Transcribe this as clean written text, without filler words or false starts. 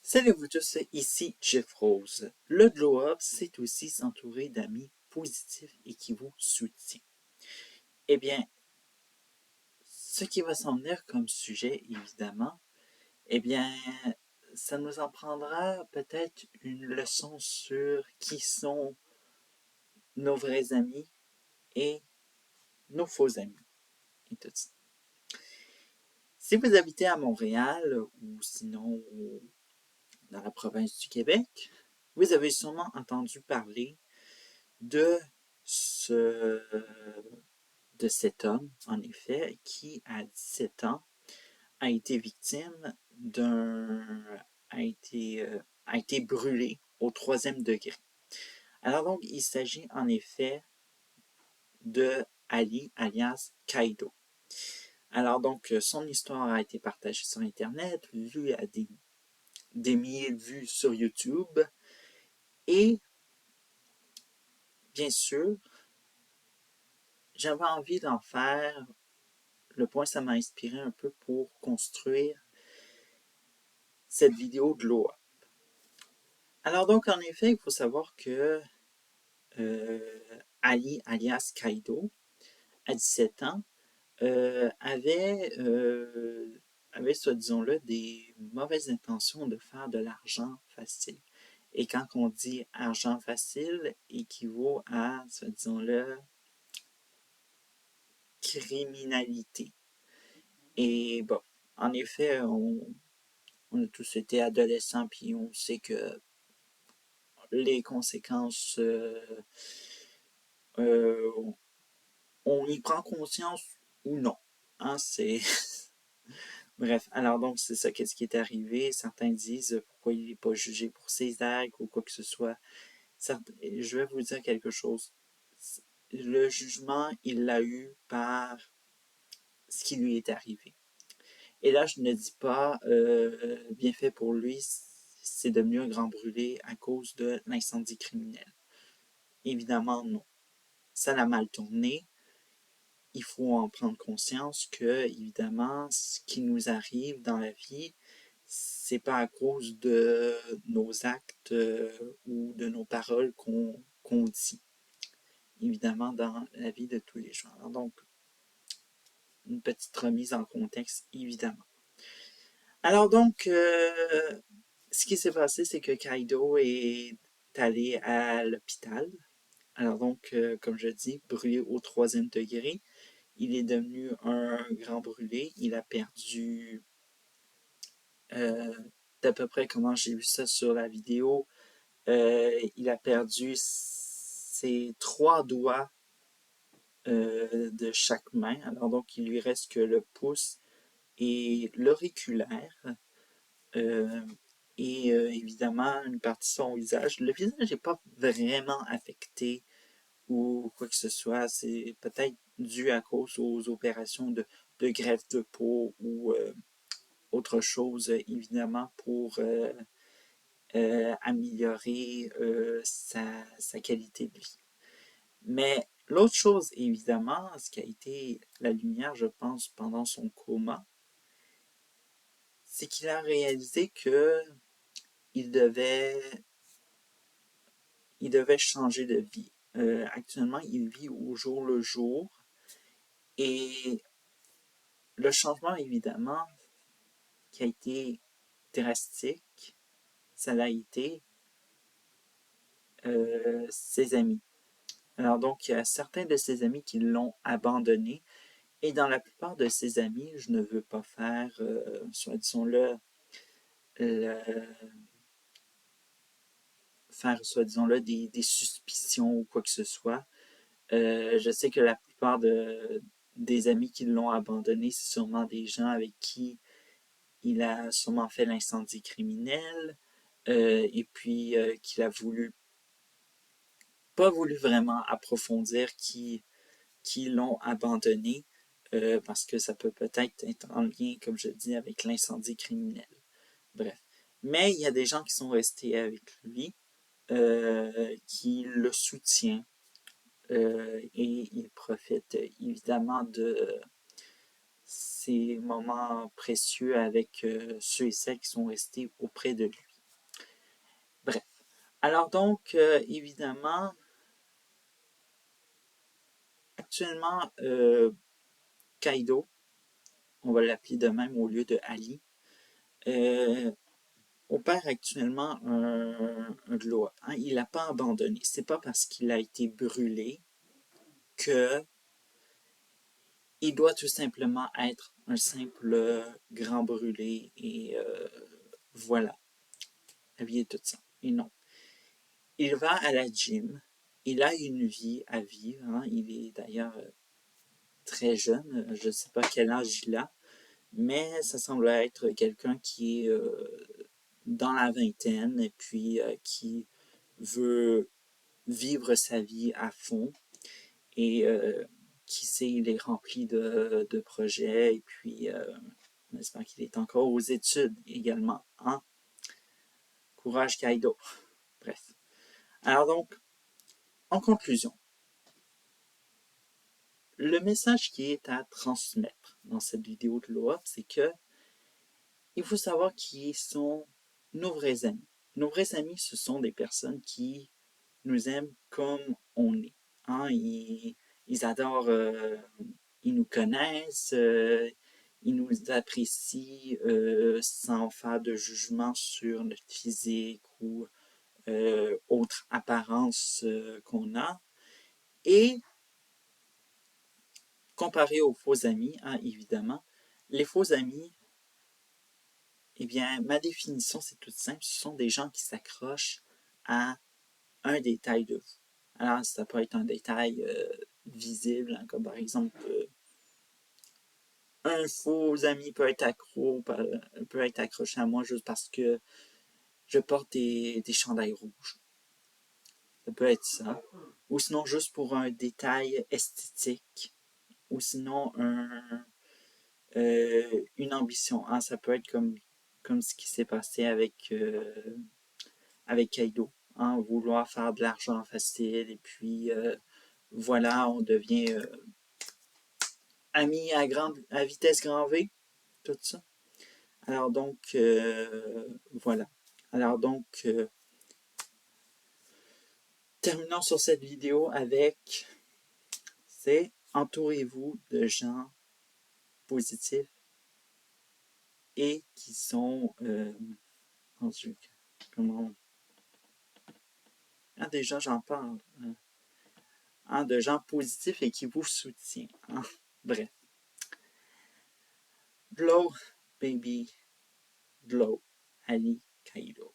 Salut vous tous, ici Jeff Rose. Le Glow Up, c'est aussi s'entourer d'amis positifs et qui vous soutiennent. Eh bien, ce qui va s'en venir comme sujet, évidemment, eh bien, ça nous en prendra peut-être une leçon sur qui sont nos vrais amis et nos faux amis et tout ça. Si vous habitez à Montréal ou sinon dans la province du Québec, vous avez sûrement entendu parler de ce, de cet homme, en effet, qui, à 17 ans, a été victime a été brûlé au troisième degré. Alors donc, il s'agit en effet de Ali, alias Kaido. Alors donc, son histoire a été partagée sur Internet, vue à des milliers de vues sur YouTube, et bien sûr, j'avais envie d'en faire le point, ça m'a inspiré un peu pour construire cette vidéo Glow Up. Alors donc, en effet, il faut savoir que Ali, alias Kaido, à 17 ans, avait soi-disant-le, des mauvaises intentions de faire de l'argent facile. Et quand on dit argent facile, équivaut à, soi-disant-le, criminalité. Et bon, en effet, on a tous été adolescents, puis on sait que les conséquences, euh, on y prend conscience ou non. Hein, c'est bref, alors donc c'est ça, qu'est-ce qui est arrivé. Certains disent pourquoi il n'est pas jugé pour ses actes ou quoi que ce soit. Je vais vous dire quelque chose. Le jugement, il l'a eu par ce qui lui est arrivé. Et là, je ne dis pas bien fait pour lui, c'est devenu un grand brûlé à cause de l'incendie criminel. Évidemment, non. Ça l'a mal tourné. Il faut en prendre conscience que, évidemment, ce qui nous arrive dans la vie, c'est pas à cause de nos actes ou de nos paroles qu'on dit, évidemment, dans la vie de tous les jours. Alors donc, une petite remise en contexte, évidemment. Alors donc, ce qui s'est passé, c'est que Kaido est allé à l'hôpital. Alors donc, comme je dis, brûlé au troisième degré. Il est devenu un grand brûlé. Il a perdu, d'à peu près comment j'ai vu ça sur la vidéo, il a perdu ses trois doigts de chaque main. Alors donc, il lui reste que le pouce et l'auriculaire. Euh, et évidemment, une partie de son visage. Le visage n'est pas vraiment affecté ou quoi que ce soit. C'est peut-être dû à cause aux opérations de greffe de peau ou autre chose, évidemment, pour améliorer sa qualité de vie. Mais l'autre chose, évidemment, ce qui a été la lumière, je pense, pendant son coma, c'est qu'il a réalisé que il devait, il devait changer de vie. Actuellement, il vit au jour le jour et le changement, évidemment, qui a été drastique, ça l'a été ses amis. Alors donc, il y a certains de ses amis qui l'ont abandonné. Et dans la plupart de ses amis, je ne veux pas faire, soit disons-le, faire, soit disons-le, des suspicions ou quoi que ce soit. Je sais que la plupart des amis qui l'ont abandonné, c'est sûrement des gens avec qui il a sûrement fait l'incendie criminel, et puis qu'il a pas voulu vraiment approfondir qui l'ont abandonné, parce que ça peut peut-être être en lien, comme je dis, avec l'incendie criminel. Bref. Mais il y a des gens qui sont restés avec lui, qui le soutiennent, et il profite évidemment de ces moments précieux avec ceux et celles qui sont restés auprès de lui. Bref. Alors donc, évidemment, actuellement, Kaido, on va l'appeler de même au lieu de Ali, opère actuellement un glow-up. Hein. Il n'a pas abandonné. C'est pas parce qu'il a été brûlé que il doit tout simplement être un simple grand brûlé et voilà, la vie est toute ça. Et non. Il va à la gym, il a une vie à vivre, hein. Il est d'ailleurs très jeune, je ne sais pas quel âge il a, mais ça semble être quelqu'un qui est dans la vingtaine et puis qui veut vivre sa vie à fond et qui sait, il est rempli de projets et puis on espère qu'il est encore aux études également. Hein? Courage Kaido. Bref. Alors donc, en conclusion, le message qui est à transmettre dans cette vidéo de l'OAP, c'est que il faut savoir qui sont nos vrais amis. Nos vrais amis, ce sont des personnes qui nous aiment comme on est. Hein? Ils adorent, ils nous connaissent, ils nous apprécient sans faire de jugement sur notre physique ou autre apparence qu'on a. Et comparé aux faux amis, hein, évidemment, les faux amis, eh bien, ma définition, c'est toute simple. Ce sont des gens qui s'accrochent à un détail de vous. Alors, ça peut être un détail visible, hein, comme par exemple, un faux ami peut être peut être accroché à moi juste parce que je porte des chandails rouges. Ça peut être ça. Ou sinon, juste pour un détail esthétique. Ou sinon, une ambition. Hein, ça peut être comme ce qui s'est passé avec Kaido. Hein, vouloir faire de l'argent facile et puis voilà, on devient amis à vitesse grand V, tout ça. Alors donc, voilà. Alors donc, terminons sur cette vidéo avec, c'est entourez-vous de gens positifs et qui sont, comment, ah, déjà j'en parle, hein, de gens positifs et qui vous soutiennent. Hein. Bref. Glow, baby, glow, Ali Kaido.